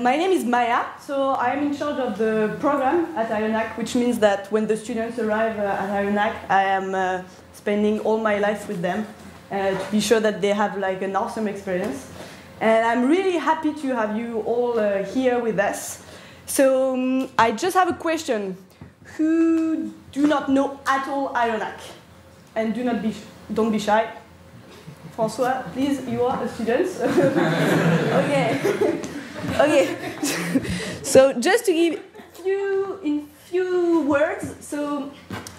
my name is Maya, so I am in charge of the program at IONAC, which means that when the students arrive at IONAC, I am spending all my life with them to be sure that they have like an awesome experience. And I'm really happy to have you all here with us. So I just have a question. Who do not know at all IONAC? And don't be shy. François, please, you are a student. Okay. Okay. So just to give few words, so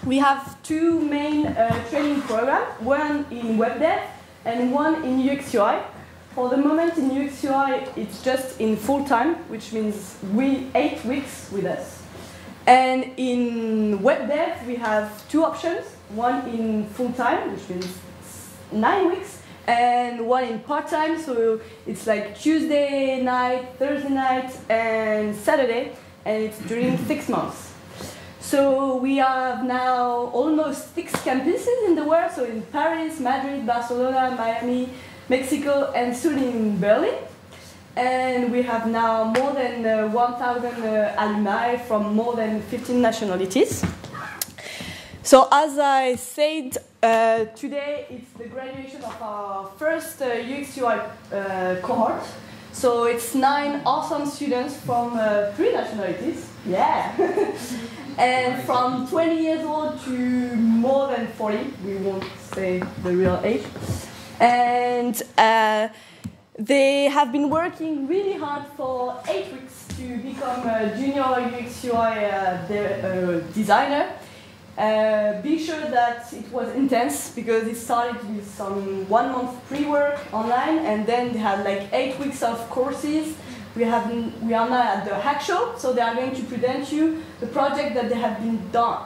we have two main training programs, one in web dev and one in UX UI. For the moment in UX UI, it's just in full time, which means 8 weeks with us. And in web dev, we have two options, one in full time, which means 9 weeks, and one in part-time, so it's like Tuesday night, Thursday night, and Saturday, and it's during 6 months. So we have now almost 6 campuses in the world, so in Paris, Madrid, Barcelona, Miami, Mexico, and soon in Berlin. And we have now more than 1,000 alumni from more than 15 nationalities. So as I said, today it's the graduation of our first UX UI cohort. So it's 9 awesome students from 3 nationalities. Yeah. And from 20 years old to more than 40. We won't say the real age. And they have been working really hard for 8 weeks to become a junior UX UI designer. Be sure that it was intense because it started with some 1 month pre-work online, and then they had like 8 weeks of courses. We are now at the hack show, so they are going to present you the project that they have been done.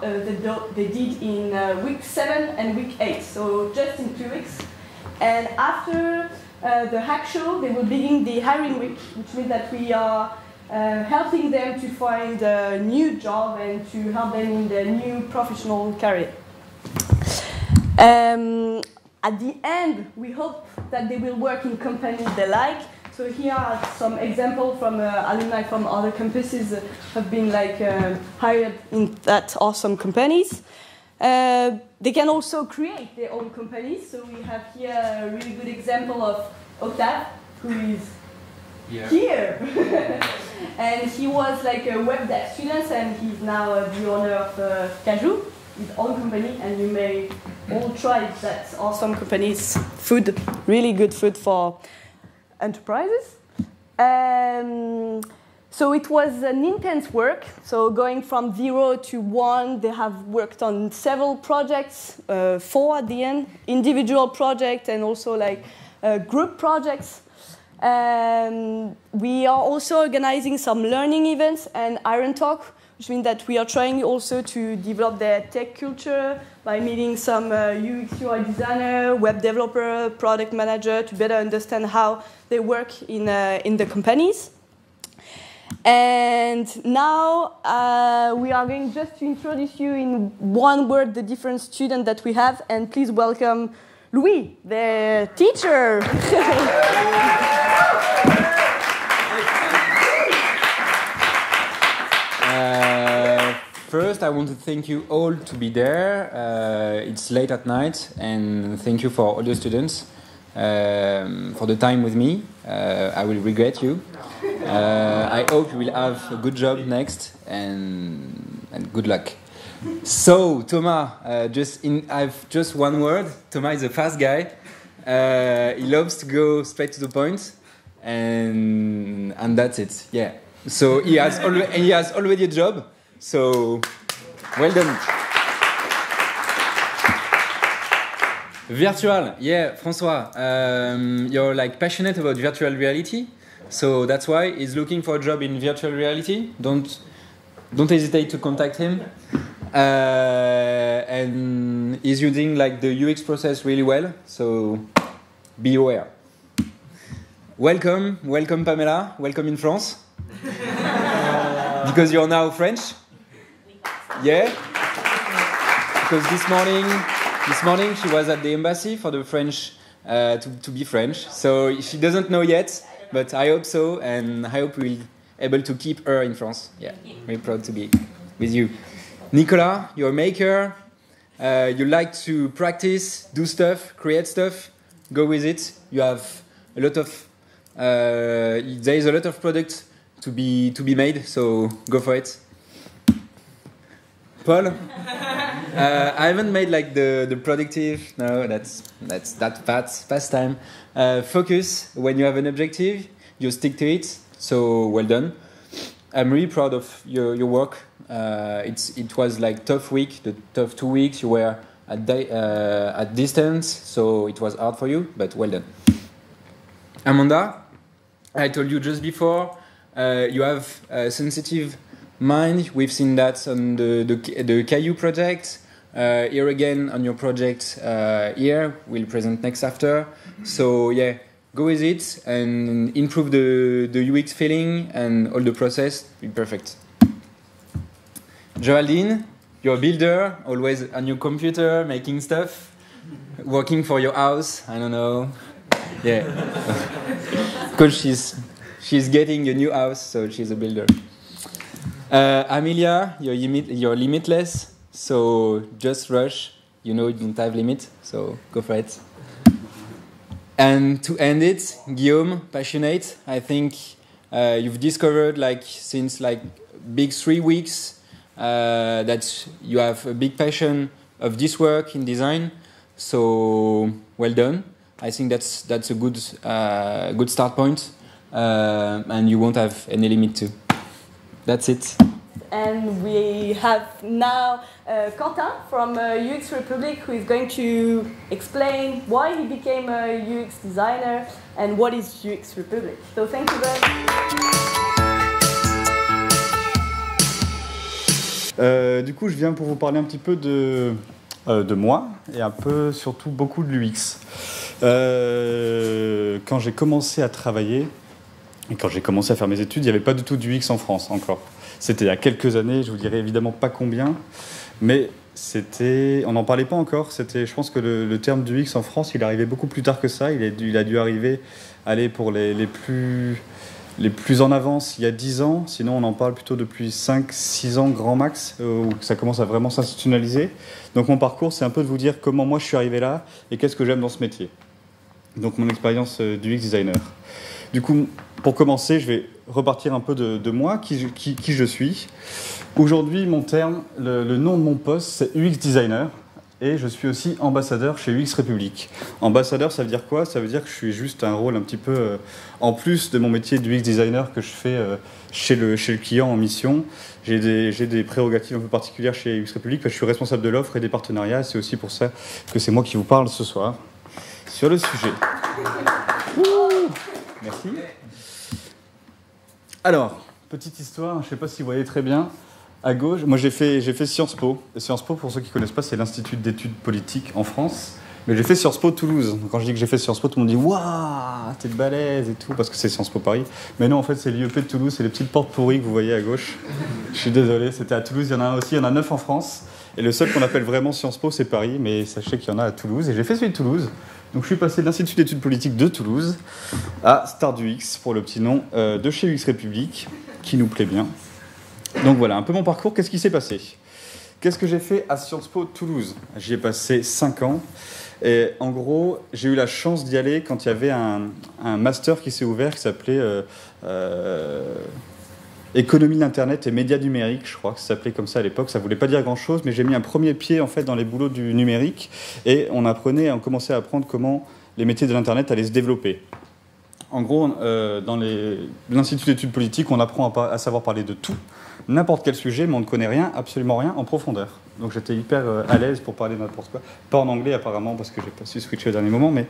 They did in week 7 and week 8, so just in 2 weeks. And after the hack show, they will begin the hiring week, which means that we are helping them to find a new job and to help them in their new professional career. At the end, we hope that they will work in companies they like. So here are some examples from alumni from other campuses have been like hired in that awesome companies. They can also create their own companies. So we have here a really good example of Octave, who is here. And he was like a web dev student, and he's now the owner of Cajou, his own company, and you may all try that awesome company's food, really good food for enterprises. So it was an intense work. So going from 0 to 1, they have worked on several projects, 4 at the end, individual projects and also like group projects. We are also organizing some learning events and Iron Talk, which means that we are trying also to develop their tech culture by meeting some UX UI designer, web developer, product manager to better understand how they work in the companies. And now we are going just to introduce you in one word the different students that we have, and please welcome Louis, their teacher. First, I want to thank you all to be there. It's late at night, and thank you for all the students for the time with me. I will regret you. I hope you will have a good job next, and good luck. So, Thomas, I've just one word. Thomas is a fast guy. He loves to go straight to the point, and that's it. Yeah. So he has already a job. So, well done. Virtual, yeah, François. You're like passionate about virtual reality, so that's why he's looking for a job in virtual reality. Don't hesitate to contact him. And he's using like the UX process really well, so be aware. Welcome Pamela. Welcome in France. Because you're now French. Yeah. Because this morning she was at the embassy for the French to be French. So she doesn't know yet, but I hope so, and I hope we'll able to keep her in France. Yeah, very proud to be with you. Nicolas, you're a maker. You like to practice, do stuff, create stuff. Go with it. You have a lot of there is a lot of product to be made, so go for it. Paul, I haven't made like the productive. No, that's past time. Focus. When you have an objective, you stick to it. So well done. I'm really proud of your work. It was like tough week, the tough 2 weeks. You were at distance, so it was hard for you, but well done. Amanda, I told you just before, you have a sensitive mind. We've seen that on the Caillou project. Here again on your project here, we'll present next after. So yeah, go with it and improve the UX feeling and all the process. Be perfect. Geraldine, you're a builder, always on your computer, making stuff, working for your house, I don't know. Yeah. Because she's getting a new house, so she's a builder. Amelia, you're limitless, so just rush. You know you don't have limit, so go for it. And to end it, Guillaume, passionate. I think you've discovered since big 3 weeks that you have a big passion of this work in design. So well done. I think that's a good start point, and you won't have any limit too. That's it. And we have now Quentin from UX Republic, who is going to explain why he became a UX designer and what is UX Republic. So thank you very much. Du coup, je viens pour vous parler un petit peu de moi et un peu, surtout, beaucoup de l'UX. Quand j'ai commencé à travailler et quand j'ai commencé à faire mes études, il n'y avait pas du tout d'UX en France encore. C'était il y a quelques années, je vous dirai évidemment pas combien, mais on n'en parlait pas encore. Je pense que le terme d'UX en France, il est arrivé beaucoup plus tard que ça. Il a dû arriver, pour les plus en avance, il y a 10 ans. Sinon, on en parle plutôt depuis 5-6 ans, grand max, où ça commence à vraiment s'institutionnaliser. Donc mon parcours, c'est un peu de vous dire comment moi je suis arrivé là et qu'est-ce que j'aime dans ce métier. Donc mon expérience d'UX designer. Du coup, pour commencer, je vais repartir un peu de moi, qui je suis. Aujourd'hui, mon terme, le nom de mon poste, c'est UX designer. Et je suis aussi ambassadeur chez UX Republic. Ambassadeur, ça veut dire quoi? Ça veut dire que je suis juste un rôle un petit peu en plus de mon métier de UX designer que je fais chez le client en mission. J'ai des prérogatives un peu particulières chez UX Republic parce que je suis responsable de l'offre et des partenariats. C'est aussi pour ça que c'est moi qui vous parle ce soir sur le sujet. Merci. Alors, petite histoire, je ne sais pas si vous voyez très bien. À gauche, moi j'ai fait Sciences Po. Et Sciences Po, pour ceux qui ne connaissent pas, c'est l'Institut d'études politiques en France. Mais j'ai fait Sciences Po Toulouse. Donc, quand je dis que j'ai fait Sciences Po, tout le monde dit « Waouh, t'es balèze et tout », parce que c'est Sciences Po Paris. Mais non, en fait, c'est l'IEP de Toulouse, c'est les petites portes pourries que vous voyez à gauche. Je suis désolé, c'était à Toulouse, il y en a un aussi, il y en a 9 en France. Et le seul qu'on appelle vraiment Sciences Po, c'est Paris, mais sachez qu'il y en a à Toulouse. Et j'ai fait celui de Toulouse. Donc je suis passé de l'Institut d'études politiques de Toulouse à Start UX, pour le petit nom, de chez UX Republic, qui nous plaît bien. Donc voilà, un peu mon parcours. Qu'est-ce qui s'est passé? Qu'est-ce que j'ai fait à Sciences Po Toulouse? J'y ai passé 5 ans. Et en gros, j'ai eu la chance d'y aller quand il y avait un master qui s'est ouvert qui s'appelait Économie d'Internet et médias numériques, je crois que ça s'appelait comme ça à l'époque. Ça ne voulait pas dire grand-chose, mais j'ai mis un premier pied en fait dans les boulots du numérique et on commençait à apprendre comment les métiers de l'Internet allaient se développer. En gros, dans l'Institut d'études politiques, on apprend à savoir parler de tout, n'importe quel sujet, mais on ne connaît rien, absolument rien, en profondeur. Donc j'étais hyper à l'aise pour parler de n'importe quoi. Pas en anglais apparemment, parce que j'ai pas su switcher au dernier moment, mais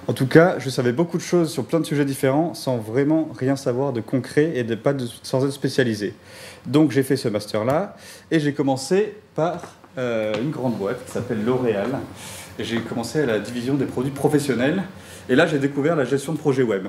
en tout cas, je savais beaucoup de choses sur plein de sujets différents, sans vraiment rien savoir de concret et sans être spécialisé. Donc j'ai fait ce master-là, et j'ai commencé par une grande boîte qui s'appelle L'Oréal. Et j'ai commencé à la division des produits professionnels, et là j'ai découvert la gestion de projets web.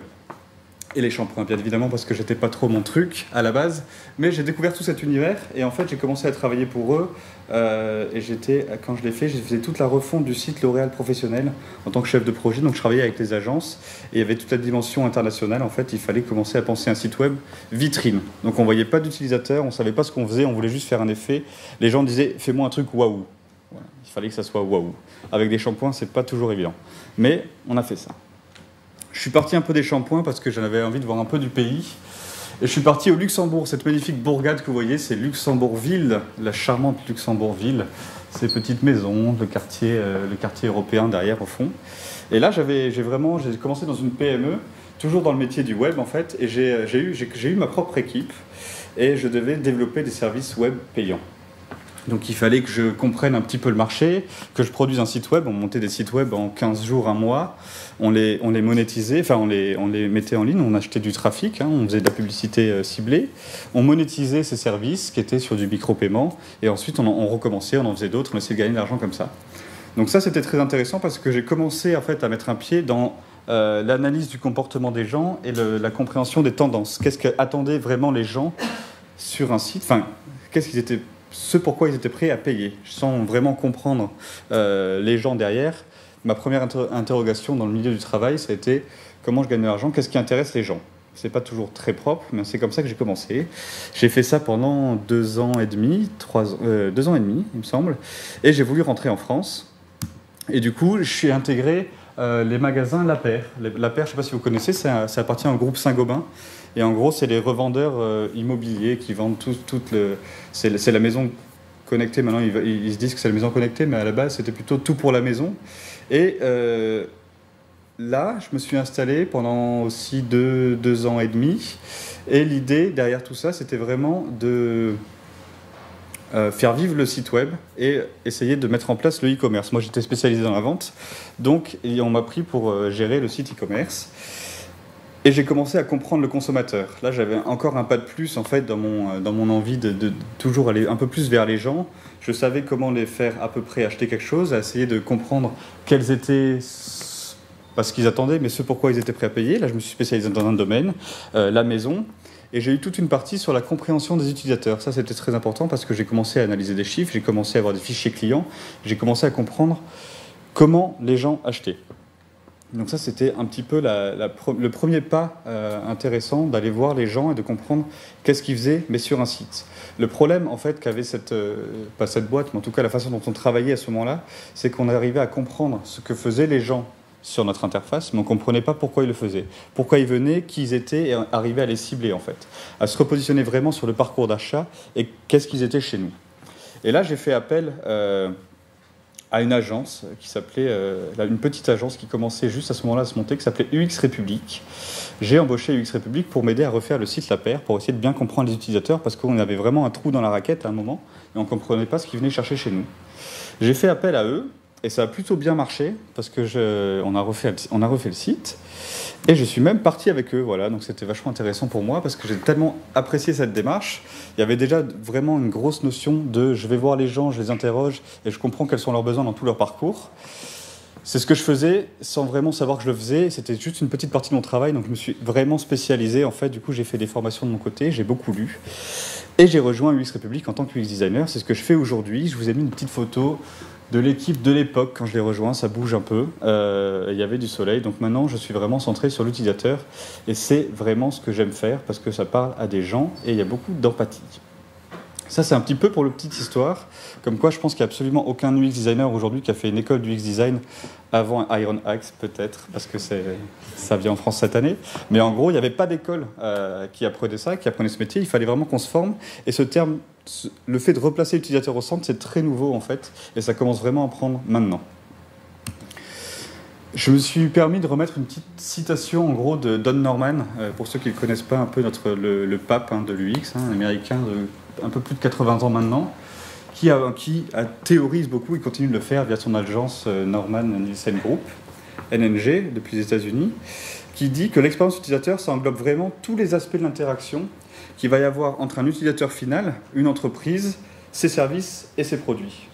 Et les shampoings, bien évidemment, parce que j'étais pas trop mon truc à la base. Mais j'ai découvert tout cet univers et en fait, j'ai commencé à travailler pour eux. Et quand je l'ai fait, j'ai fait toute la refonte du site L'Oréal Professionnel en tant que chef de projet. Donc, je travaillais avec les agences et il y avait toute la dimension internationale. En fait, il fallait commencer à penser un site web vitrine. Donc, on voyait pas d'utilisateurs, on savait pas ce qu'on faisait, on voulait juste faire un effet. Les gens disaient, fais-moi un truc waouh. Voilà. Il fallait que ça soit waouh. Avec des shampoings, c'est pas toujours évident. Mais on a fait ça. Je suis parti un peu des shampoings parce que j'en avais envie de voir un peu du pays. Et je suis parti au Luxembourg, cette magnifique bourgade que vous voyez, c'est Luxembourgville, la charmante Luxembourgville. Ces petites maisons, le quartier européen derrière au fond. Et là, j'ai commencé dans une PME, toujours dans le métier du web en fait, et j'ai eu ma propre équipe et je devais développer des services web payants. Donc il fallait que je comprenne un petit peu le marché, que je produise un site web. On montait des sites web en 15 jours, un mois. On les monétisait, enfin on les mettait en ligne, on achetait du trafic, on faisait de la publicité ciblée. On monétisait ces services qui étaient sur du micro-paiement. Et ensuite on recommençait, on en faisait d'autres, on essayait de gagner de l'argent comme ça. Donc ça c'était très intéressant parce que j'ai commencé en fait à mettre un pied dans l'analyse du comportement des gens et la compréhension des tendances. Qu'est-ce qu'attendaient vraiment les gens sur un site, enfin ce pourquoi ils étaient prêts à payer, sans vraiment comprendre les gens derrière. Ma première interrogation dans le milieu du travail, ça a été comment je gagne de l'argent, qu'est-ce qui intéresse les gens. C'est pas toujours très propre, mais c'est comme ça que j'ai commencé. J'ai fait ça pendant 2 ans et demi, 2 ans et demi, il me semble, et j'ai voulu rentrer en France. Et du coup, je suis intégré les magasins La Paire. La Paire, je ne sais pas si vous connaissez, ça appartient au groupe Saint-Gobain. Et en gros, c'est les revendeurs immobiliers qui vendent c'est la maison connectée. Maintenant, ils se disent que c'est la maison connectée, mais à la base, c'était plutôt tout pour la maison. Et là, je me suis installé pendant aussi 2 ans et demi. Et l'idée derrière tout ça, c'était vraiment de faire vivre le site web et essayer de mettre en place le e-commerce. Moi, j'étais spécialisé dans la vente, donc on m'a pris pour gérer le site e-commerce. Et j'ai commencé à comprendre le consommateur. Là, j'avais encore un pas de plus en fait dans mon envie de toujours aller un peu plus vers les gens. Je savais comment les faire à peu près acheter quelque chose, à essayer de comprendre quels étaient pas ce qu'ils attendaient, mais ce pourquoi ils étaient prêts à payer. Là, je me suis spécialisé dans un domaine, la maison. Et j'ai eu toute une partie sur la compréhension des utilisateurs. Ça, c'était très important parce que j'ai commencé à analyser des chiffres, j'ai commencé à avoir des fichiers clients, j'ai commencé à comprendre comment les gens achetaient. Donc ça, c'était un petit peu le premier pas intéressant d'aller voir les gens et de comprendre qu'est-ce qu'ils faisaient, mais sur un site. Le problème, en fait, qu'avait pas cette boîte, mais en tout cas la façon dont on travaillait à ce moment-là, c'est qu'on arrivait à comprendre ce que faisaient les gens sur notre interface, mais on ne comprenait pas pourquoi ils le faisaient, pourquoi ils venaient, qui ils étaient, et arriver à les cibler, en fait, à se repositionner vraiment sur le parcours d'achat et qu'est-ce qu'ils étaient chez nous. Et là, j'ai fait appel à une agence qui s'appelait, une petite agence qui commençait juste à ce moment-là à se monter, qui s'appelait UX République. J'ai embauché UX République pour m'aider à refaire le site La Paire, pour essayer de bien comprendre les utilisateurs, parce qu'on avait vraiment un trou dans la raquette à un moment, et on ne comprenait pas ce qu'ils venaient chercher chez nous. J'ai fait appel à eux, et ça a plutôt bien marché, parce que on a refait le site, et je suis même parti avec eux, voilà, donc c'était vachement intéressant pour moi, parce que j'ai tellement apprécié cette démarche. Il y avait déjà vraiment une grosse notion de je vais voir les gens, je les interroge, et je comprends quels sont leurs besoins dans tout leur parcours. C'est ce que je faisais sans vraiment savoir que je le faisais, c'était juste une petite partie de mon travail, donc je me suis vraiment spécialisé, en fait, du coup j'ai fait des formations de mon côté, j'ai beaucoup lu, et j'ai rejoint UX République en tant que UX designer, c'est ce que je fais aujourd'hui. Je vous ai mis une petite photo de l'équipe de l'époque quand je l'ai rejoint, ça bouge un peu, il y avait du soleil, donc maintenant je suis vraiment centré sur l'utilisateur et c'est vraiment ce que j'aime faire parce que ça parle à des gens et il y a beaucoup d'empathie. Ça c'est un petit peu pour le petite histoire, comme quoi je pense qu'il n'y a absolument aucun UX designer aujourd'hui qui a fait une école du UX design avant Iron Axe peut-être, parce que ça vient en France cette année, mais en gros il n'y avait pas d'école qui apprenait ça, qui apprenait ce métier, il fallait vraiment qu'on se forme, et ce terme, le fait de replacer l'utilisateur au centre, c'est très nouveau en fait, et ça commence vraiment à prendre maintenant. Je me suis permis de remettre une petite citation en gros de Don Norman, pour ceux qui ne connaissent pas un peu le pape de l'UX, un américain de un peu plus de 80 ans maintenant, qui théorise beaucoup, il continue de le faire via son agence Norman Nielsen Group, NNG, depuis les États-Unis, qui dit que l'expérience utilisateur, ça englobe vraiment tous les aspects de l'interaction qu'il va y avoir entre un utilisateur final, une entreprise, ses services et ses produits.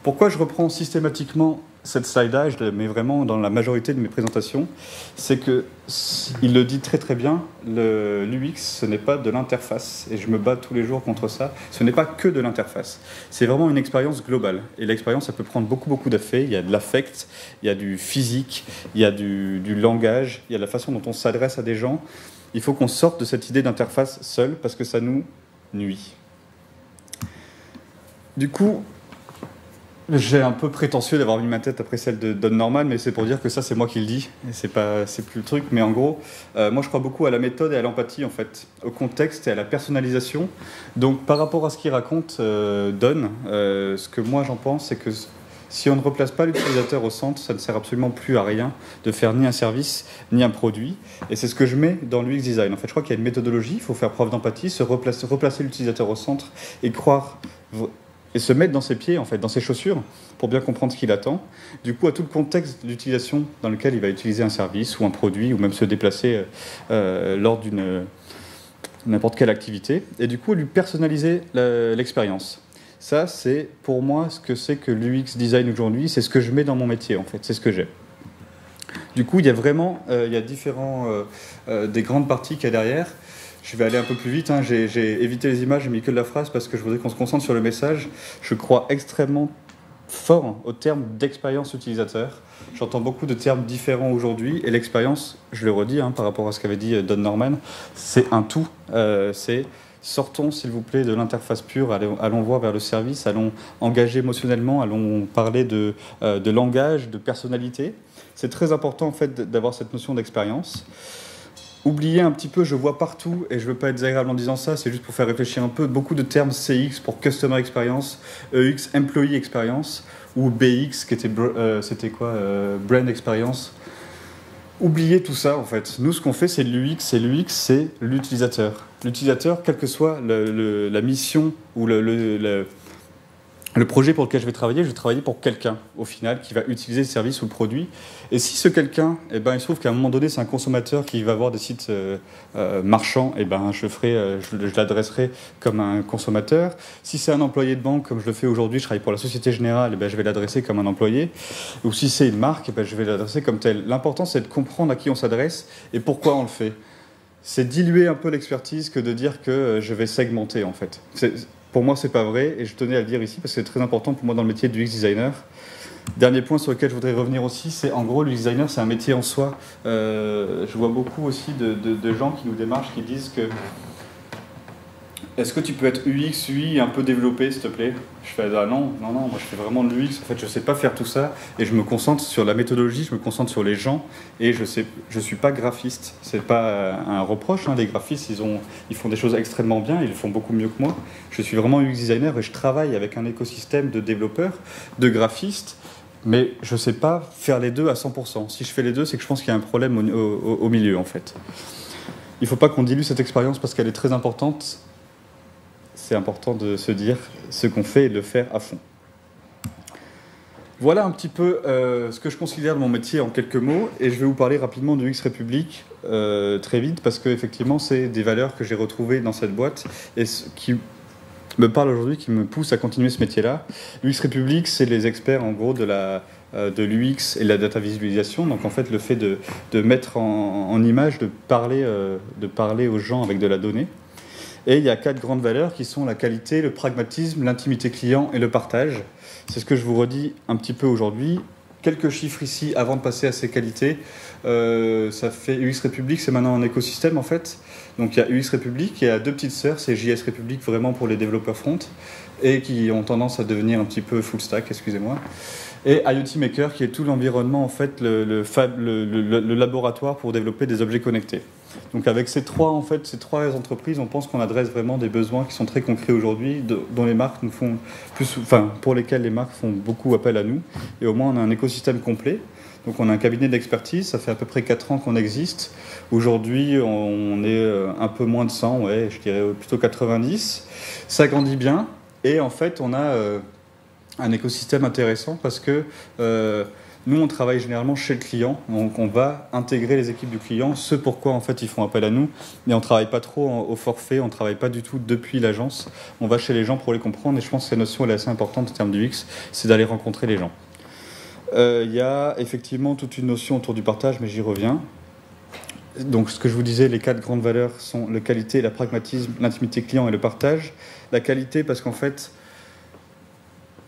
Pourquoi je reprends systématiquement cette slide-là, je la mets vraiment dans la majorité de mes présentations, c'est que, il le dit très très bien, l'UX, ce n'est pas de l'interface, et je me bats tous les jours contre ça, ce n'est pas que de l'interface, c'est vraiment une expérience globale, et l'expérience, ça peut prendre beaucoup d'affects, il y a de l'affect, il y a du physique, il y a du langage, il y a la façon dont on s'adresse à des gens. Il faut qu'on sorte de cette idée d'interface seule, parce que ça nous nuit. Du coup, j'ai un peu prétentieux d'avoir mis ma tête après celle de Don Norman, mais c'est pour dire que ça, c'est moi qui le dis, et c'est plus le truc. Mais en gros, moi, je crois beaucoup à la méthode et à l'empathie, en fait, au contexte et à la personnalisation. Donc, par rapport à ce qu'il raconte, Don, ce que moi, j'en pense, c'est que si on ne replace pas l'utilisateur au centre, ça ne sert absolument plus à rien de faire ni un service, ni un produit. Et c'est ce que je mets dans l'UX design. En fait, je crois qu'il y a une méthodologie, il faut faire preuve d'empathie, replacer l'utilisateur au centre et et se mettre dans ses pieds, en fait, dans ses chaussures, pour bien comprendre ce qu'il attend. Du coup, à tout le contexte d'utilisation dans lequel il va utiliser un service ou un produit, ou même se déplacer lors d'une n'importe quelle activité. Et du coup, lui personnaliser l'expérience. Ça, c'est pour moi ce que c'est que l'UX design aujourd'hui. C'est ce que je mets dans mon métier, en fait. C'est ce que j'ai. Du coup, il y a vraiment des grandes parties qu'il y a derrière. Je vais aller un peu plus vite, hein. J'ai évité les images, j'ai mis que de la phrase parce que je voudrais qu'on se concentre sur le message. Je crois extrêmement fort au terme d'expérience utilisateur. J'entends beaucoup de termes différents aujourd'hui et l'expérience, je le redis par rapport à ce qu'avait dit Don Norman, c'est un tout. C'est sortons s'il vous plaît de l'interface pure, allons voir vers le service, allons engager émotionnellement, allons parler de langage, de personnalité. C'est très important en fait d'avoir cette notion d'expérience. Oubliez un petit peu, je vois partout, et je ne veux pas être désagréable en disant ça, c'est juste pour faire réfléchir un peu, beaucoup de termes CX pour Customer Experience, EX, Employee Experience, ou BX, qui était, c'était quoi, Brand Experience. Oubliez tout ça, en fait. Nous, ce qu'on fait, c'est l'UX, et l'UX, c'est l'utilisateur. L'utilisateur, quelle que soit la mission ou le projet pour lequel je vais travailler pour quelqu'un, au final, qui va utiliser le service ou le produit. Et si ce quelqu'un, il se trouve qu'à un moment donné, c'est un consommateur qui va avoir des sites marchands, je l'adresserai comme un consommateur. Si c'est un employé de banque, comme je le fais aujourd'hui, je travaille pour la Société Générale, je vais l'adresser comme un employé. Ou si c'est une marque, je vais l'adresser comme tel. L'important, c'est de comprendre à qui on s'adresse et pourquoi on le fait. C'est diluer un peu l'expertise que de dire que je vais segmenter, en fait. Pour moi, c'est pas vrai, et je tenais à le dire ici parce que c'est très important pour moi dans le métier du UX designer. Dernier point sur lequel je voudrais revenir aussi, c'est en gros, l'UX designer, c'est un métier en soi. Je vois beaucoup aussi de gens qui nous démarchent, qui disent que est-ce que tu peux être UX, UI un peu développé, s'il te plaît? Je fais non, moi je fais vraiment de l'UX. En fait, je sais pas faire tout ça, et je me concentre sur la méthodologie, je me concentre sur les gens, et je suis pas graphiste. C'est pas un reproche, les graphistes, ils font des choses extrêmement bien, ils le font beaucoup mieux que moi. Je suis vraiment UX designer et je travaille avec un écosystème de développeurs, de graphistes, mais je sais pas faire les deux à 100%. Si je fais les deux, c'est que je pense qu'il y a un problème au milieu, en fait. Il faut pas qu'on dilue cette expérience parce qu'elle est très importante. C'est important de se dire ce qu'on fait et de le faire à fond. Voilà un petit peu ce que je considère de mon métier en quelques mots, et je vais vous parler rapidement de UX République très vite, parce qu'effectivement, c'est des valeurs que j'ai retrouvées dans cette boîte et qui me parlent aujourd'hui, qui me poussent à continuer ce métier-là. UX République, c'est les experts en gros de l'UX et de la data visualisation, donc en fait le fait de mettre en image, de parler aux gens avec de la donnée. Et il y a 4 grandes valeurs qui sont la qualité, le pragmatisme, l'intimité client et le partage. C'est ce que je vous redis un petit peu aujourd'hui. Quelques chiffres ici avant de passer à ces qualités. Ça fait UX République, c'est maintenant un écosystème en fait. Donc il y a UX République et il y a 2 petites sœurs, c'est JS République vraiment pour les développeurs front et qui ont tendance à devenir un petit peu full stack, excusez-moi. Et IoT Maker qui est tout l'environnement en fait, le laboratoire pour développer des objets connectés. Donc avec ces trois entreprises, on pense qu'on adresse vraiment des besoins qui sont très concrets aujourd'hui, dont les marques nous font pour lesquels les marques font beaucoup appel à nous. Et au moins on a un écosystème complet. Donc on a un cabinet d'expertise, ça fait à peu près 4 ans qu'on existe. Aujourd'hui, on est un peu moins de 100, je dirais plutôt 90. Ça grandit bien et en fait on a un écosystème intéressant parce que nous, on travaille généralement chez le client, donc on va intégrer les équipes du client, ce pourquoi en fait ils font appel à nous, mais on ne travaille pas trop au forfait, on ne travaille pas du tout depuis l'agence, on va chez les gens pour les comprendre, et je pense que cette notion elle est assez importante en termes du UX, c'est d'aller rencontrer les gens. Il y a effectivement toute une notion autour du partage, mais j'y reviens. Donc, ce que je vous disais, les 4 grandes valeurs sont la qualité, le pragmatisme, l'intimité client et le partage. La qualité, parce qu'en fait,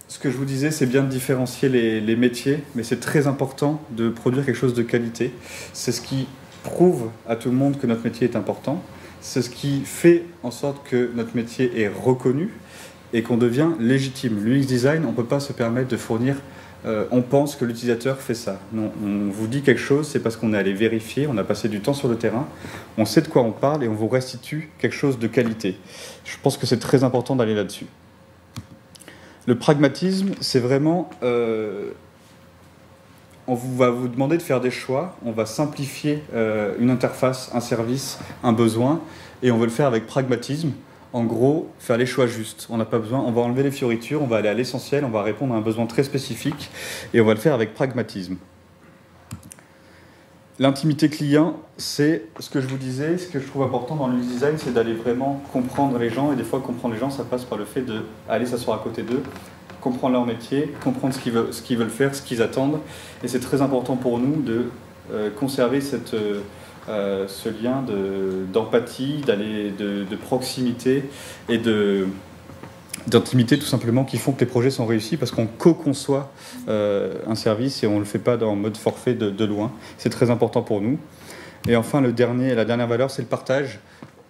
ce que je vous disais, c'est bien de différencier les métiers, mais c'est très important de produire quelque chose de qualité. C'est ce qui prouve à tout le monde que notre métier est important. C'est ce qui fait en sorte que notre métier est reconnu et qu'on devient légitime. L'UX design, on ne peut pas se permettre de fournir on pense que l'utilisateur fait ça. Non, on vous dit quelque chose, c'est parce qu'on est allé vérifier, on a passé du temps sur le terrain, on sait de quoi on parle et on vous restitue quelque chose de qualité. Je pense que c'est très important d'aller là-dessus. Le pragmatisme, c'est vraiment... on va vous demander de faire des choix, on va simplifier une interface, un service, un besoin, et on veut le faire avec pragmatisme. En gros, faire les choix justes. On n'a pas besoin, on va enlever les fioritures, on va aller à l'essentiel, on va répondre à un besoin très spécifique et on va le faire avec pragmatisme. L'intimité client, c'est ce que je vous disais, ce que je trouve important dans l'UX design, c'est d'aller vraiment comprendre les gens et des fois comprendre les gens, ça passe par le fait d'aller s'asseoir à côté d'eux, comprendre leur métier, comprendre ce qu'ils veulent faire, ce qu'ils attendent et c'est très important pour nous de conserver ce lien d'empathie, de proximité et d'intimité tout simplement qui font que les projets sont réussis parce qu'on co-conçoit un service et on ne le fait pas en mode forfait de loin. C'est très important pour nous. Et enfin, la dernière valeur, c'est le partage.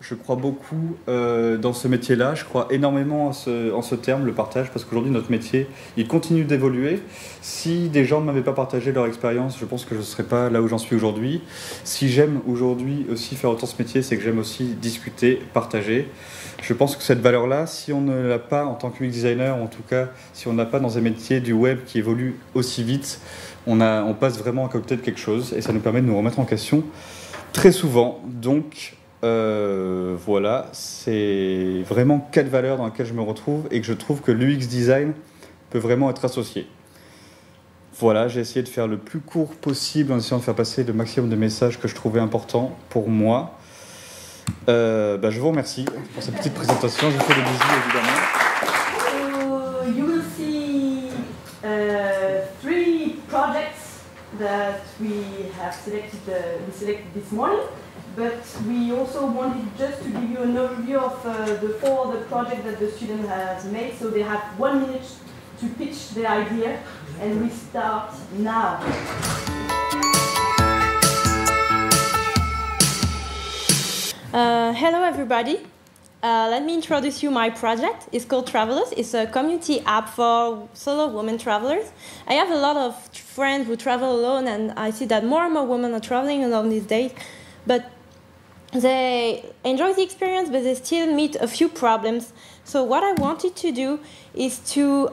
Je crois beaucoup dans ce métier-là, je crois énormément en ce terme, le partage, parce qu'aujourd'hui, notre métier, il continue d'évoluer. Si des gens ne m'avaient pas partagé leur expérience, je pense que je ne serais pas là où j'en suis aujourd'hui. Si j'aime aujourd'hui aussi faire autant ce métier, c'est que j'aime aussi discuter, partager. Je pense que cette valeur-là, si on ne l'a pas en tant que UX designer, ou en tout cas, si on n'a pas dans un métier du web qui évolue aussi vite, on passe vraiment à côté de quelque chose, et ça nous permet de nous remettre en question très souvent. Donc... voilà, c'est vraiment 4 valeurs dans lesquelles je me retrouve et que je trouve que l'UX design peut vraiment être associé. Voilà, j'ai essayé de faire le plus court possible en essayant de faire passer le maximum de messages que je trouvais importants pour moi. Je vous remercie pour cette petite présentation. Je vous fais des bisous évidemment. You will see 3 projects that we have selected this morning. But we also wanted just to give you an overview of the 4 other projects that the student has made. So they have 1 minute to pitch their idea, and we start now. Hello everybody. Let me introduce you my project. It's called Travelers. It's a community app for solo women travelers. I have a lot of friends who travel alone, and I see that more and more women are traveling alone these days. But they enjoy the experience, but they still meet a few problems. So what I wanted to do is to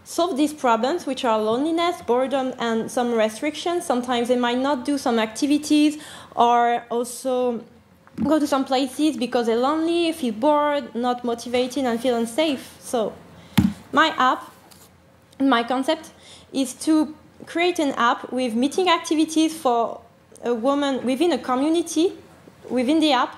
solve these problems, which are loneliness, boredom, and some restrictions. Sometimes they might not do some activities or also go to some places because they're lonely, feel bored, not motivated, and feel unsafe. So my app, my concept, is to create an app with meeting activities for a woman within a community, within the app.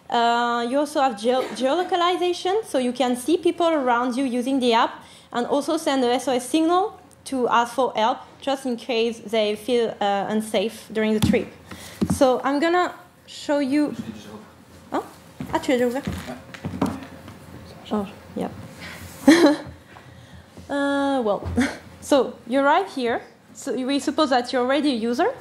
You also have geolocalization, so you can see people around you using the app and also send a SOS signal to ask for help, just in case they feel unsafe during the trip. So I'm gonna show you... Hein? Ah, tu l'as déjà ouvert? Oh, yeah. Well, so you arrive here. So we suppose that you're already a user.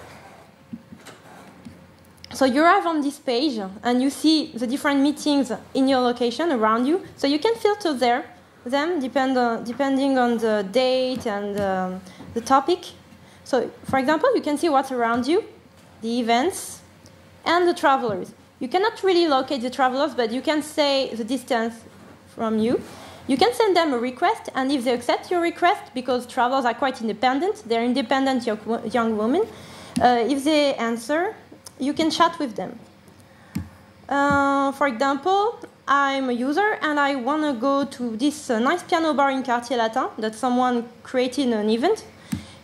So you arrive on this page and you see the different meetings in your location around you. So you can filter them depending on the date and the topic. So for example, you can see what's around you, the events, and the travelers. You cannot really locate the travelers, but you can say the distance from you. You can send them a request, and if they accept your request, because travelers are quite independent, they're independent young women, if they answer, you can chat with them. For example, I'm a user and I want to go to this nice piano bar in Quartier Latin that someone created an event.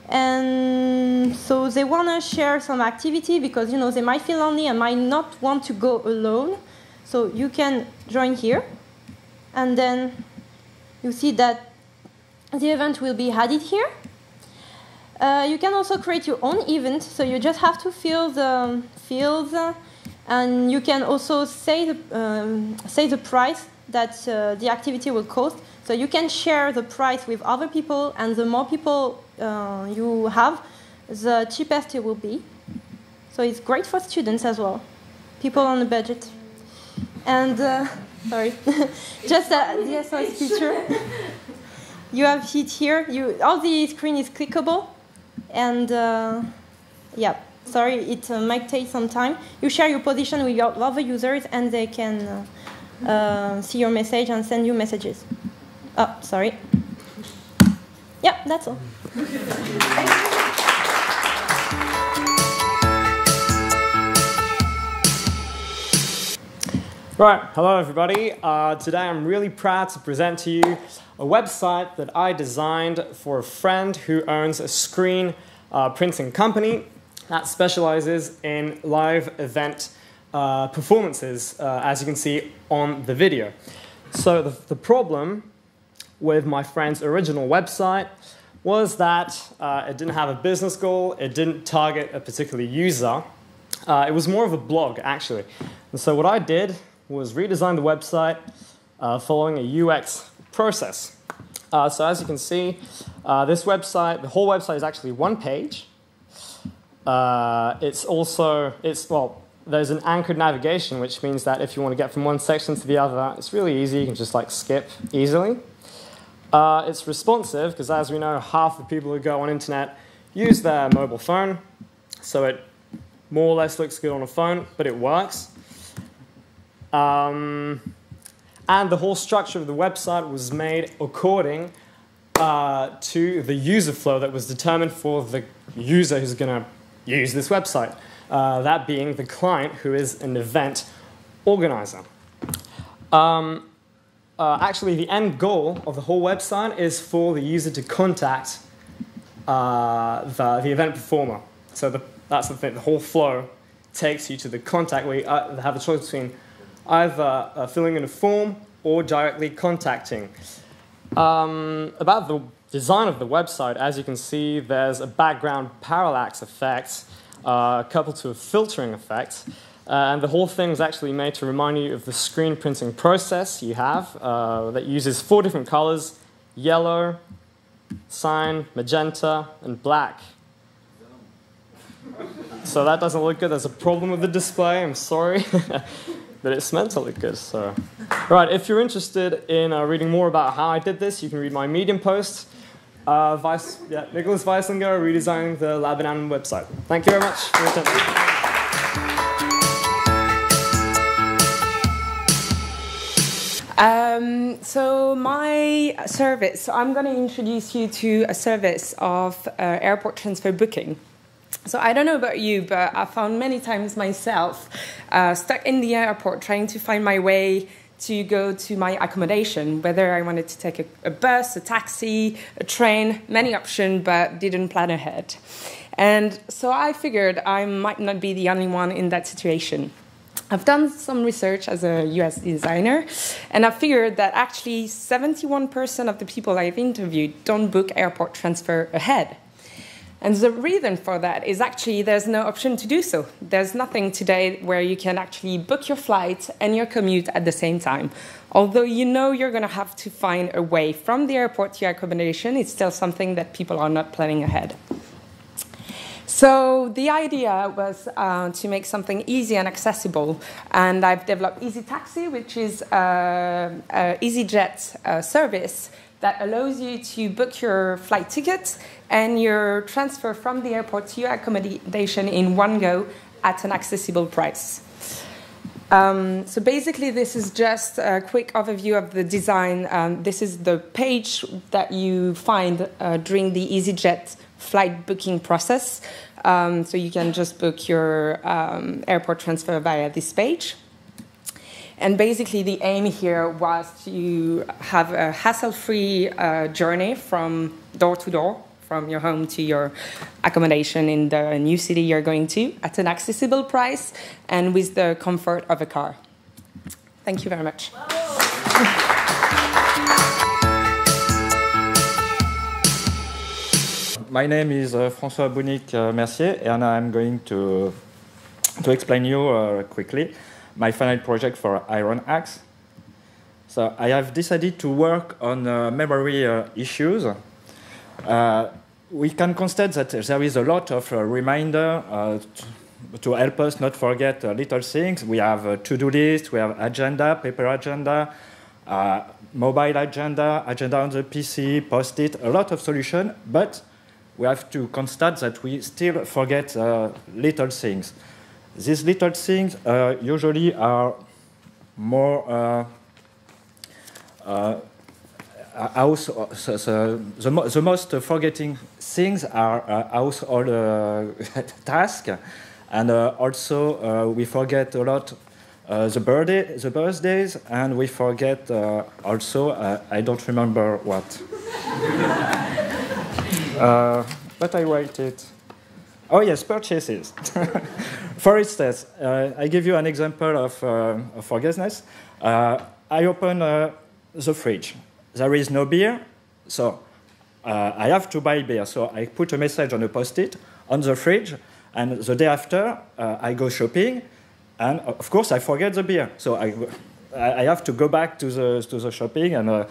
And so they want to share some activity because, they might feel lonely and might not want to go alone. So you can join here. And then you see that the event will be added here. You can also create your own event, so you just have to fill the fields, and you can also say the price that the activity will cost. So you can share the price with other people, and the more people you have, the cheapest it will be. So it's great for students as well, people on a budget. And sorry, just the SOS feature. You have it here. All the screen is clickable, and yeah. Sorry, it might take some time. You share your position with your other users, and they can see your message and send you messages. Oh, sorry. Yeah, that's all. Right, hello everybody. Today I'm really proud to present to you a website that I designed for a friend who owns a screen printing company that specializes in live event performances, as you can see on the video. So the problem with my friend's original website was that it didn't have a business goal, it didn't target a particular user. It was more of a blog, actually. And so what I did was redesign the website following a UX process. So as you can see, this website, the whole website is actually one page. There's an anchored navigation, which means that if you want to get from one section to the other, it's really easy. You can just like skip easily. It's responsive, because as we know, half the people who go on internet use their mobile phone. So it more or less looks good on a phone, but it works. And the whole structure of the website was made according to the user flow that was determined for the user who's going to use this website, that being the client, who is an event organizer. Actually, the end goal of the whole website is for the user to contact the event performer. So that's the thing. The whole flow takes you to the contact, where you have a choice between either filling in a form or directly contacting. About the design of the website, as you can see, there's a background parallax effect coupled to a filtering effect. And the whole thing is actually made to remind you of the screen printing process you have that uses 4 different colors: yellow, cyan, magenta, and black. So that doesn't look good. There's a problem with the display. I'm sorry. But it's meant to look good. So, right, if you're interested in reading more about how I did this, you can read my Medium post. Nicholas Weislinger, redesigning the Lab & Anim website. Thank you very much for your attention. So my service, so I'm going to introduce you to a service of airport transfer booking. So I don't know about you, but I found many times myself stuck in the airport trying to find my way to go to my accommodation, whether I wanted to take a bus, a taxi, a train, many options, but didn't plan ahead. And so I figured I might not be the only one in that situation. I've done some research as a US designer, and I figured that actually 71% of the people I've interviewed don't book airport transfer ahead. And the reason for that is actually there's no option to do so. There's nothing today where you can actually book your flight and your commute at the same time. Although you know you're going to have to find a way from the airport to your accommodation, it's still something that people are not planning ahead. So the idea was to make something easy and accessible. And I've developed Easy Taxi, which is an EasyJet service that allows you to book your flight ticket and your transfer from the airport to your accommodation in one go at an accessible price. So basically, this is just a quick overview of the design. This is the page that you find during the EasyJet flight booking process. So you can just book your airport transfer via this page. And basically, the aim here was to have a hassle-free journey from door to door, from your home to your accommodation in the new city you're going to, at an accessible price and with the comfort of a car. Thank you very much. my name is François Bounic-Mercier, and I'm going to explain you quickly my final project for Iron Axe. So I have decided to work on memory issues. We can constate that there is a lot of reminder to help us not forget little things. We have a to-do list, we have agenda, paper agenda, mobile agenda, agenda on the PC, post-it, a lot of solutions, but we have to constate that we still forget little things. These little things usually are more the most forgetting things are household tasks, and also we forget a lot the birthdays, and we forget also I don't remember what. But I write it. Oh yes, purchases. For instance, I give you an example of forgetfulness. I open the fridge. There is no beer, so I have to buy beer. So I put a message on a post-it on the fridge, and the day after I go shopping, and of course I forget the beer. So I have to go back to the shopping, and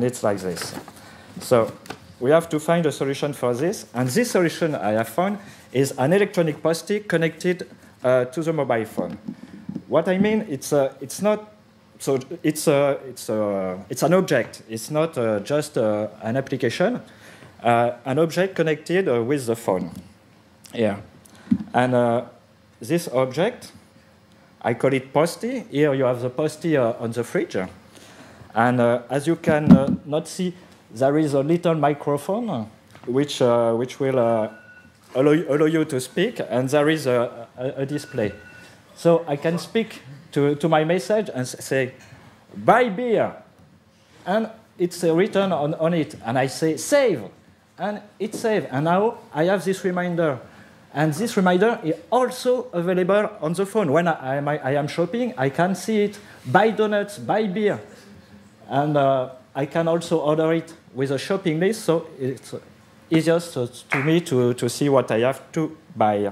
it's like this. So we have to find a solution for this, and this solution I have found is an electronic post-it connected to the mobile phone. What I mean, it's not. So it's an object. It's not just an application. An object connected with the phone. Yeah, and this object, I call it Posty. Here you have the Posty on the fridge, and as you can not see, there is a little microphone which will allow you to speak, and there is a display. So I can speak to my message and say, buy beer. And it's written on it. And I say, save. And it's saved. And now I have this reminder. And this reminder is also available on the phone. When I am shopping, I can see it. Buy donuts, buy beer. And I can also order it with a shopping list. So it's easiest to me to see what I have to buy.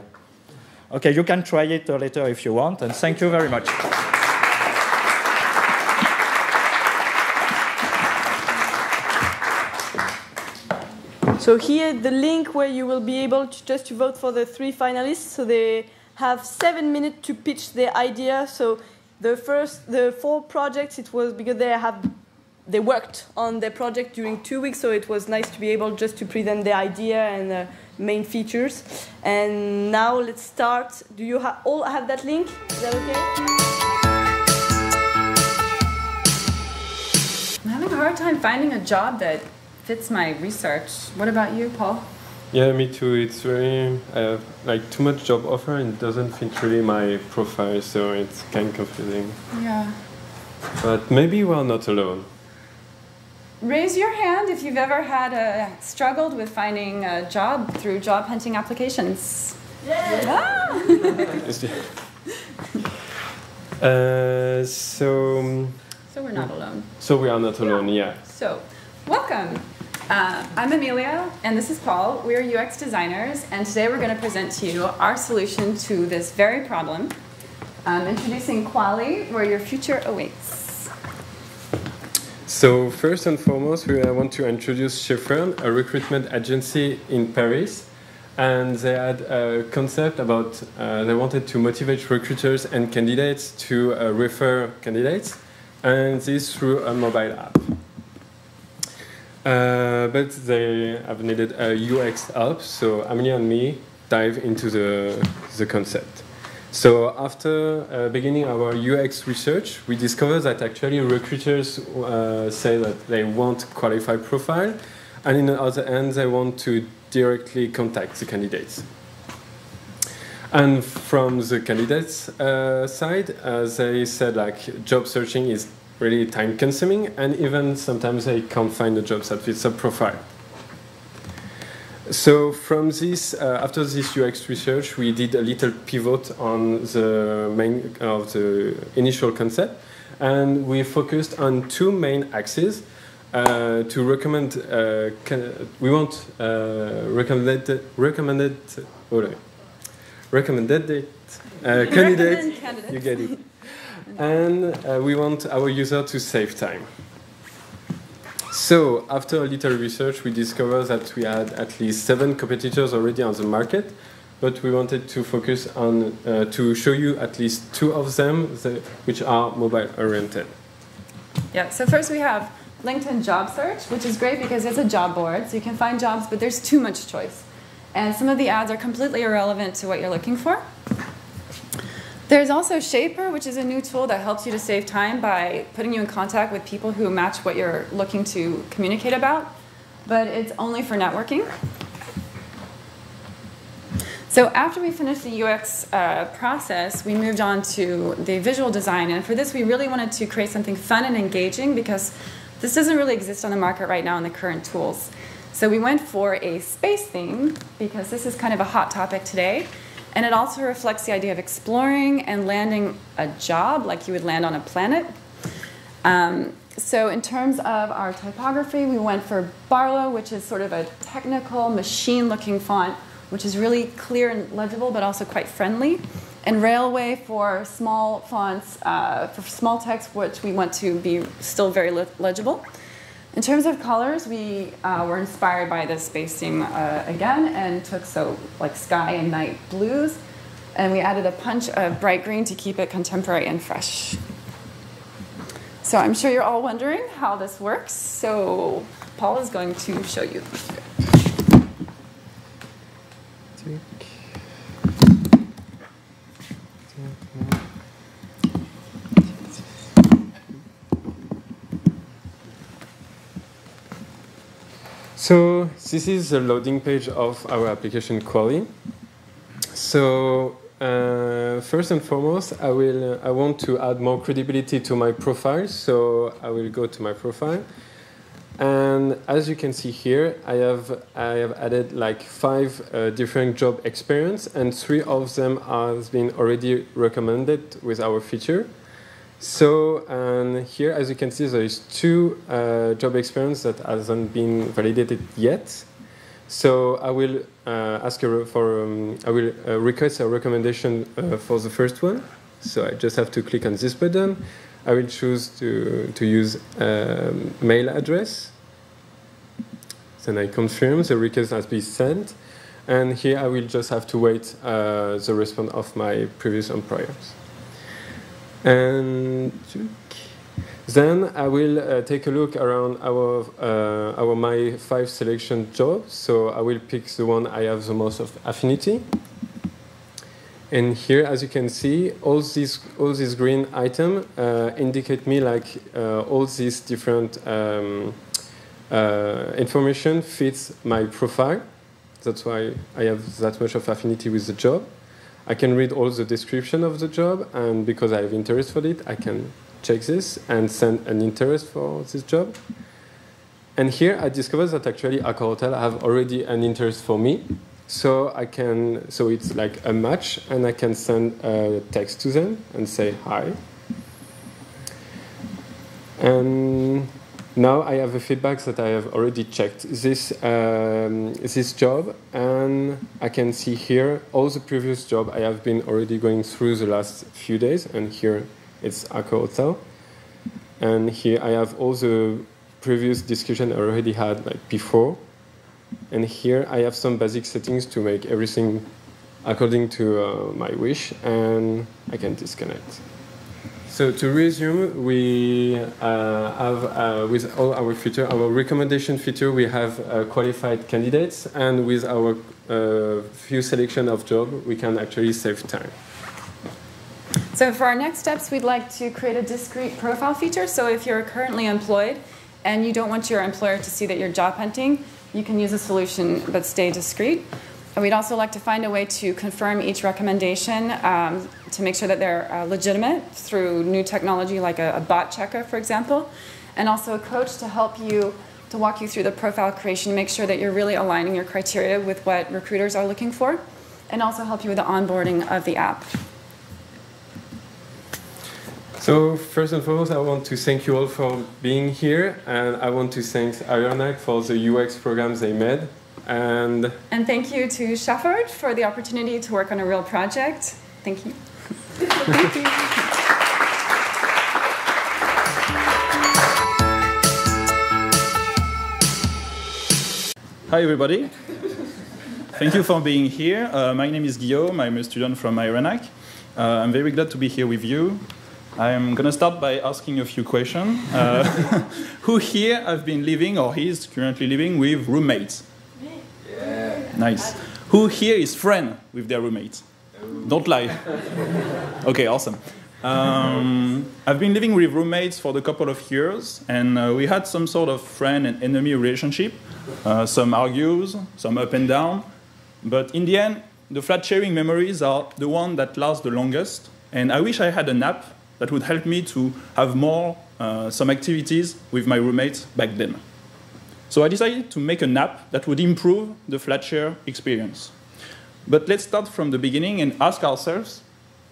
Okay, you can try it later if you want, and thank you very much. So here, the link where you will be able to vote for the 3 finalists. So they have 7 minutes to pitch their idea. So the 4 projects, it was because they worked on their project during 2 weeks, so it was nice to be able just to present the idea and main features. And now let's start. Do you all have that link? Is that okay? I'm having a hard time finding a job that fits my research. What about you, Paul? Yeah, me too. It's very, I have like too much job offer and it doesn't fit really my profile, so it's kind of confusing. Yeah. But maybe we're not alone. Raise your hand if you've ever had struggled with finding a job through job hunting applications. Yeah. Ah! So we're not alone. So we are not alone, yeah. So, welcome. I'm Amelia, and this is Paul. We're UX designers, and today we're going to present to you our solution to this very problem. Introducing Quali, where your future awaits. So first and foremost, I want to introduce Chiffern, a recruitment agency in Paris. And they had a concept about, they wanted to motivate recruiters and candidates to refer candidates, and this through a mobile app. But they have needed a UX help, so Amelie and me dive into the concept. So after beginning our UX research, we discovered that actually recruiters say that they want qualified profile, and in the other end, they want to directly contact the candidates. And from the candidates' side, they said like job searching is really time-consuming, and even sometimes they can't find a job that fits a profile. So from this, after this UX research, we did a little pivot on the main of the initial concept, and we focused on 2 main axes. to recommend. We want recommended candidate. You get it. And we want our user to save time. So after a little research, we discovered that we had at least 7 competitors already on the market, but we wanted to focus on to show you at least 2 of them which are mobile oriented. Yeah, so first we have LinkedIn Job Search, which is great because it's a job board, so you can find jobs, but there's too much choice. And some of the ads are completely irrelevant to what you're looking for. There's also Shaper, which is a new tool that helps you to save time by putting you in contact with people who match what you're looking to communicate about, but it's only for networking. So after we finished the UX process, we moved on to the visual design, and for this we really wanted to create something fun and engaging because this doesn't really exist on the market right now in the current tools. So we went for a space theme because this is kind of a hot topic today. And it also reflects the idea of exploring and landing a job like you would land on a planet. So in terms of our typography, we went for Barlow, which is sort of a technical, machine-looking font, which is really clear and legible, but also quite friendly. And Railway for small fonts, for small text, which we want to be still very legible. In terms of colors, we were inspired by the space theme again and took like sky and night blues. And we added a punch of bright green to keep it contemporary and fresh. So I'm sure you're all wondering how this works. So Paul is going to show you. So this is the loading page of our application Quali. So first and foremost, I want to add more credibility to my profile. So I will go to my profile, and as you can see here, I have added like 5 different job experience, and 3 of them have been already recommended with our feature. So and here, as you can see, there is 2 job experience that hasn't been validated yet. So I will request a recommendation for the first one. So I just have to click on this button. I will choose to use mail address. Then I confirm the request has been sent, and here I will just have to wait the response of my previous employers. And then I will take a look around our my 5 selection jobs. So I will pick the one I have the most of affinity. And here, as you can see, all these green items indicate me like all these different information fits my profile. That's why I have that much of affinity with the job. I can read all the description of the job, and because I have interest for it, I can check this and send an interest for this job. And here I discovered that actually Accor Hotel have already an interest for me. So it's like a match, and I can send a text to them and say hi. And now I have a feedback that I have already checked this job, and I can see here all the previous job I have been already going through the last few days, and here it's Accor Hotel. And here I have all the previous discussion I already had like before. And here I have some basic settings to make everything according to my wish, and I can disconnect. So to resume, we have, with all our feature, our recommendation feature, we have qualified candidates, and with our few selection of job, we can actually save time. So for our next steps, we'd like to create a discrete profile feature. So if you're currently employed and you don't want your employer to see that you're job hunting, you can use a solution but stay discreet. And we'd also like to find a way to confirm each recommendation to make sure that they're legitimate through new technology like a bot checker, for example, and also a coach to help you, to walk you through the profile creation, make sure that you're really aligning your criteria with what recruiters are looking for, and also help you with the onboarding of the app. So first and foremost, I want to thank you all for being here, and I want to thank Ironac for the UX programs they made. And thank you to Shepherd for the opportunity to work on a real project. Thank you. Thank you. Hi everybody. Thank you for being here. My name is Guillaume. I'm a student from Ironac. I'm very glad to be here with you. I'm going to start by asking a few questions. Who here have been living or is currently living with roommates? Yeah. Nice. Who here is friend with their roommates? Don't lie. Okay, awesome. I've been living with roommates for a couple of years, and we had some sort of friend and enemy relationship. Some argues, some up and down. But in the end, the flat sharing memories are the one that last the longest. And I wish I had an app that would help me to have more, some activities with my roommates back then. So I decided to make an app that would improve the flat share experience. But let's start from the beginning and ask ourselves,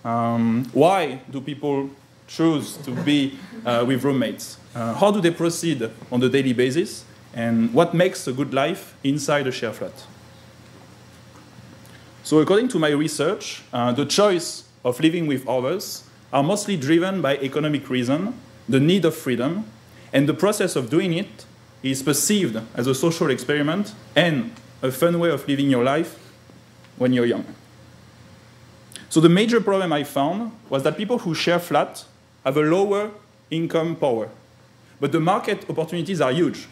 why do people choose to be with roommates? How do they proceed on a daily basis? And what makes a good life inside a share flat? So according to my research, the choice of living with others are mostly driven by economic reason, the need of freedom, and the process of doing it is perceived as a social experiment and a fun way of living your life when you're young. So the major problem I found was that people who share flat have a lower income power. But the market opportunities are huge.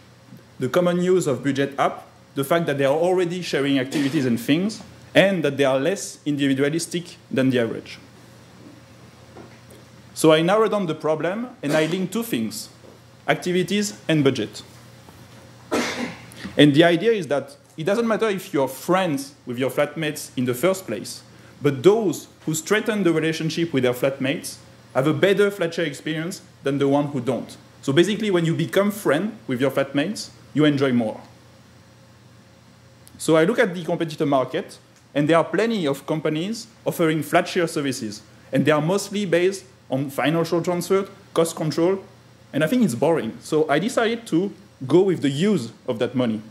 The common use of budget app, the fact that they are already sharing activities and things, and that they are less individualistic than the average. So I narrowed down the problem, and I linked two things, activities and budget. And the idea is that it doesn't matter if you're friends with your flatmates in the first place, but those who strengthen the relationship with their flatmates have a better flat share experience than the one who don't. So basically, when you become friends with your flatmates, you enjoy more. So I look at the competitor market, and there are plenty of companies offering flat share services, and they are mostly based on financial transfer, cost control, and I think it's boring. So I decided to go with the use of that money.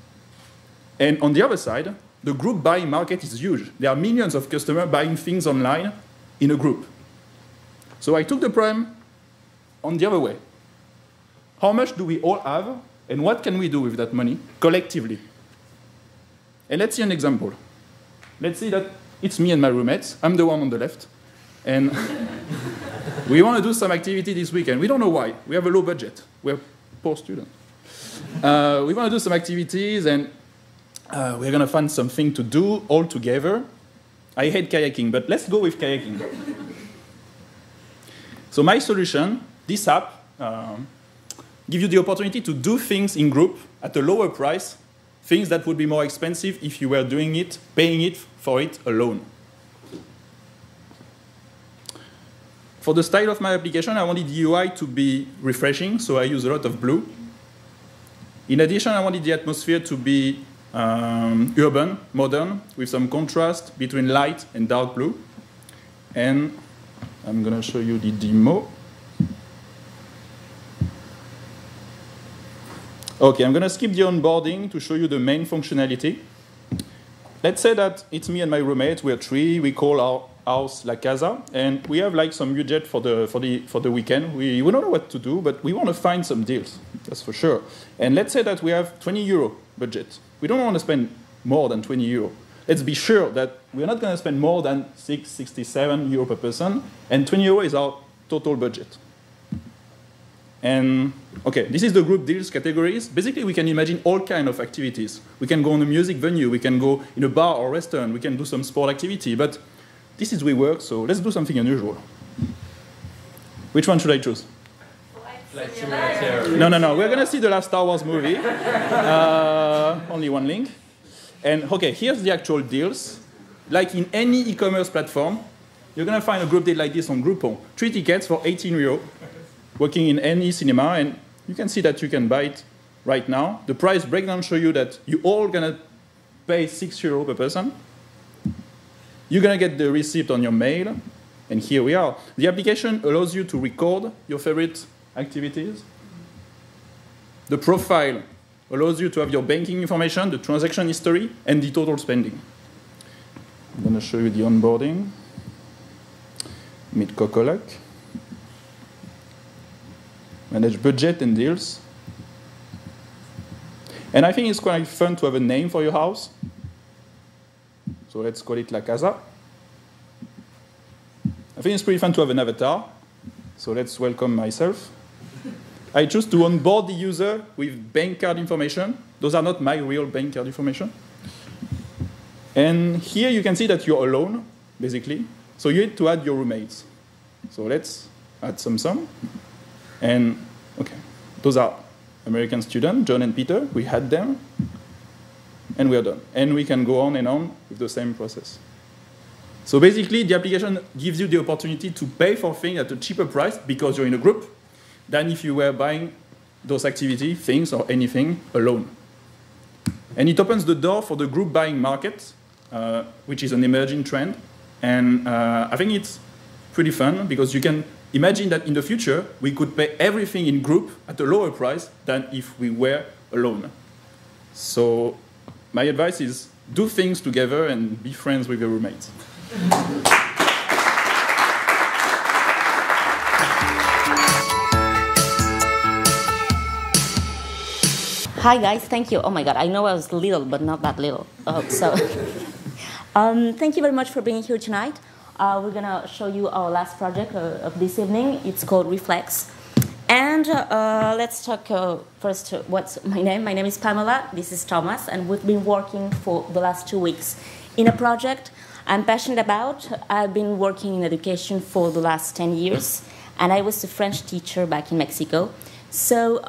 And on the other side, the group buying market is huge. There are millions of customers buying things online in a group. So I took the problem on the other way. How much do we all have, and what can we do with that money collectively? And let's see an example. Let's see that it's me and my roommates. I'm the one on the left. And we want to do some activity this weekend. We don't know why. We have a low budget. We're poor students. We want to do some activities, and we're going to find something to do all together. I hate kayaking, but let's go with kayaking. So my solution, this app, gives you the opportunity to do things in group at a lower price, things that would be more expensive if you were doing it, paying it for it alone. For the style of my application, I wanted the UI to be refreshing, so I use a lot of blue. In addition, I wanted the atmosphere to be urban, modern, with some contrast between light and dark blue. And I'm going to show you the demo. OK, I'm going to skip the onboarding to show you the main functionality. Let's say that it's me and my roommate. We're three. We call our house La Casa, and we have like some budget for the weekend. We don't know what to do, but we want to find some deals. That's for sure. And let's say that we have 20 euro budget. We don't want to spend more than 20 euro. Let's be sure that we're not going to spend more than 67 euro per person, and 20 euro is our total budget. And OK, this is the group deals categories. Basically, we can imagine all kinds of activities. We can go on a music venue. We can go in a bar or restaurant. We can do some sport activity. But this is WeWork, so let's do something unusual. Which one should I choose? Flight Simulator. No. We're going to see the last Star Wars movie. Only one link. And OK, here's the actual deals. Like in any e-commerce platform, you're going to find a group deal like this on Groupon. 3 tickets for 18 euro. Working in any cinema, and you can see that you can buy it right now. The price breakdown shows you that you're all going to pay 6 euro per person. You're going to get the receipt on your mail. And here we are. The application allows you to record your favorite activities. The profile allows you to have your banking information, the transaction history, and the total spending. I'm going to show you the onboarding. Meet Cocolog. Manage budget and deals. And I think it's quite fun to have a name for your house. So let's call it La Casa. I think it's pretty fun to have an avatar. So let's welcome myself. I choose to onboard the user with bank card information. Those are not my real bank card information. And here you can see that you're alone, basically. So you need to add your roommates. So let's add some. And okay, those are American students, John and Peter. We had them. And we are done. And we can go on and on with the same process. So basically, the application gives you the opportunity to pay for things at a cheaper price because you're in a group than if you were buying those activity, things, or anything alone. And it opens the door for the group buying market, which is an emerging trend. And I think it's pretty fun because you can imagine that in the future, we could pay everything in group at a lower price than if we were alone. So my advice is do things together and be friends with your roommates. Hi guys, thank you. Oh my God, I know I was little, but not that little. Thank you very much for being here tonight. We're gonna show you our last project of this evening. It's called Reflex. And let's talk first, what's my name? My name is Pamela, this is Thomas, and we've been working for the last 2 weeks in a project I'm passionate about. I've been working in education for the last 10 years, and I was a French teacher back in Mexico. So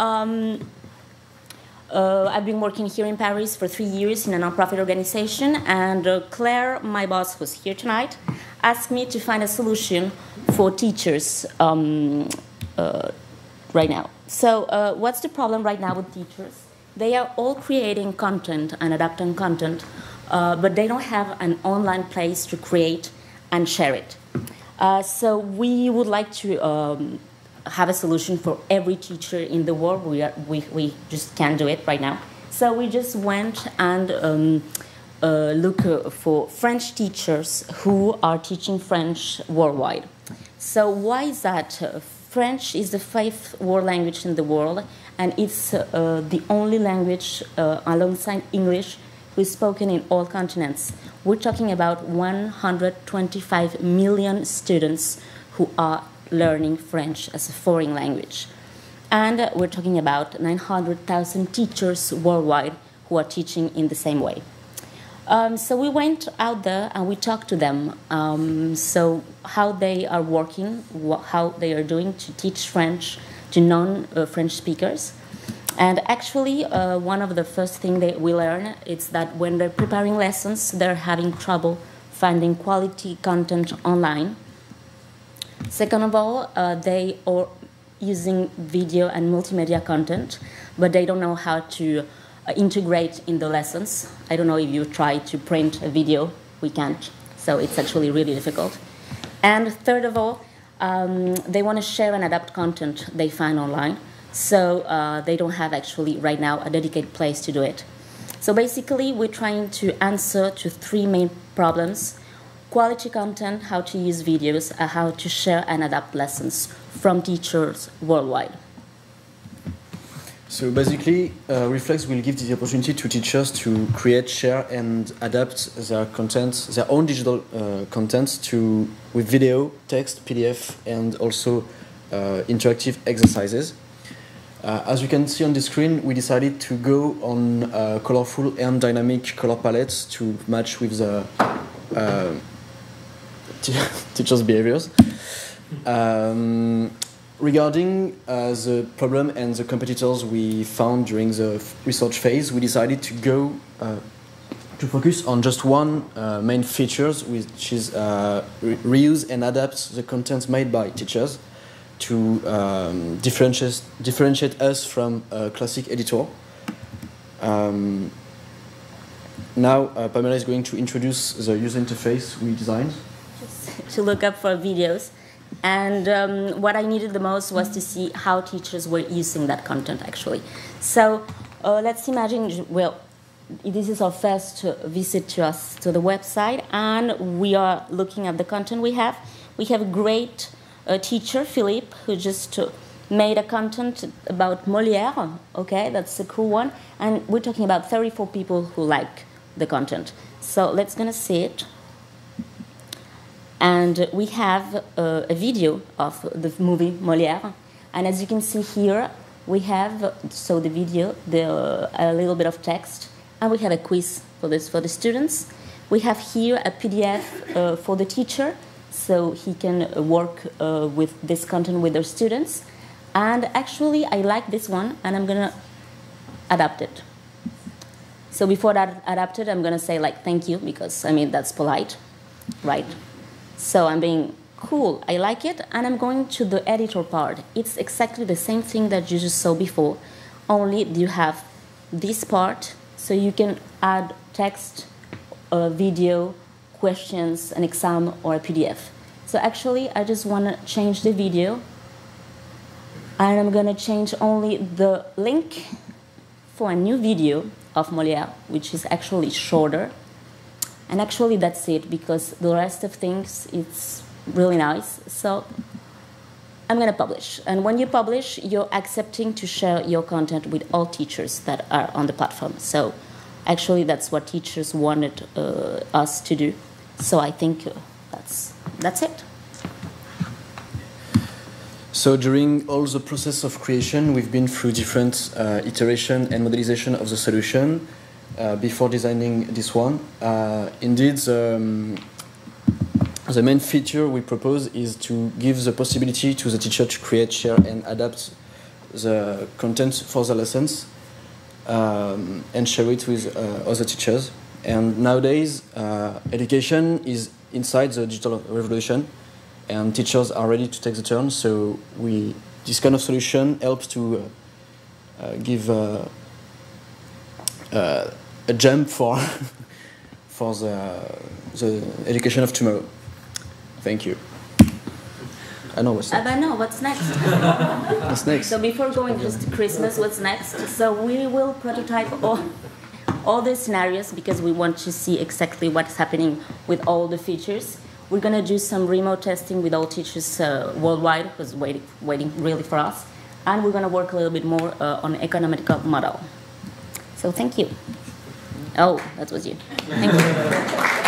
I've been working here in Paris for 3 years in a nonprofit organization, and Claire, my boss, who's here tonight, asked me to find a solution for teachers right now. So what's the problem right now with teachers? They are all creating content and adapting content, but they don't have an online place to create and share it. So we would like to have a solution for every teacher in the world. We just can't do it right now. So we just went and look for French teachers who are teaching French worldwide. So why is that? French is the 5th world language in the world, and it's the only language alongside English who is spoken in all continents. We're talking about 125 million students who are learning French as a foreign language. And we're talking about 900,000 teachers worldwide who are teaching in the same way. So we went out there and we talked to them. So how they are working, how they are doing to teach French to non-French speakers. And actually, one of the first things that we learn is that when they're preparing lessons, they're having trouble finding quality content online. Second of all, they are using video and multimedia content, but they don't know how to integrate in the lessons. I don't know if you try to print a video, we can't. So it's actually really difficult. And third of all, they want to share and adapt content they find online. So they don't have actually right now a dedicated place to do it. So basically, we're trying to answer to 3 main problems: quality content, how to use videos, how to share and adapt lessons from teachers worldwide. So basically, Reflex will give the opportunity to teachers to create, share, and adapt their content, their own digital content with video, text, PDF, and also interactive exercises. As you can see on the screen, we decided to go on colorful and dynamic color palettes to match with the teachers' behaviors. Regarding the problem and the competitors we found during the research phase, we decided to go to focus on just one main feature, which is reuse and adapt the content made by teachers to differentiate us from a classic editor. Now, Pamela is going to introduce the user interface we designed. Yes. to look up for videos. And what I needed the most was to see how teachers were using that content, actually. So let's imagine, well, this is our first visit to the website, and we are looking at the content we have. We have a great teacher, Philippe, who just made a content about Molière. Okay, that's a cool one. And we're talking about 34 people who like the content. So let's gonna see it. And we have a video of the movie Molière. And as you can see here, we have, so the video, a little bit of text, and we have a quiz for the students. We have here a PDF for the teacher, so he can work with this content with their students. And actually, I like this one, and I'm gonna adapt it. So before that adapted, I'm gonna say like thank you, because I mean that's polite, right? So I'm being cool, I like it, and I'm going to the editor part. It's exactly the same thing that you just saw before, only you have this part, so you can add text, video, questions, an exam, or a PDF. So actually, I just want to change the video, and I'm going to change only the link for a new video of Molière, which is actually shorter. And actually that's it, because the rest of things, it's really nice. So I'm going to publish. And when you publish, you're accepting to share your content with all teachers that are on the platform. So actually that's what teachers wanted us to do. So I think that's it. So during all the process of creation, we've been through different iteration and modelization of the solution. Before designing this one. Indeed, the main feature we propose is to give the possibility to the teacher to create, share, and adapt the content for the lessons and share it with other teachers. And nowadays, education is inside the digital revolution, and teachers are ready to take the turn. So this kind of solution helps to give a jump for the education of tomorrow. Thank you. I know what's next. I know what's next. What's next? So before going just to Christmas, what's next? So we will prototype all the scenarios, because we want to see exactly what's happening with all the features. We're gonna do some remote testing with all teachers worldwide, who's waiting really for us, and we're gonna work a little bit more on economical model. So thank you. Oh, that was you. Thank you.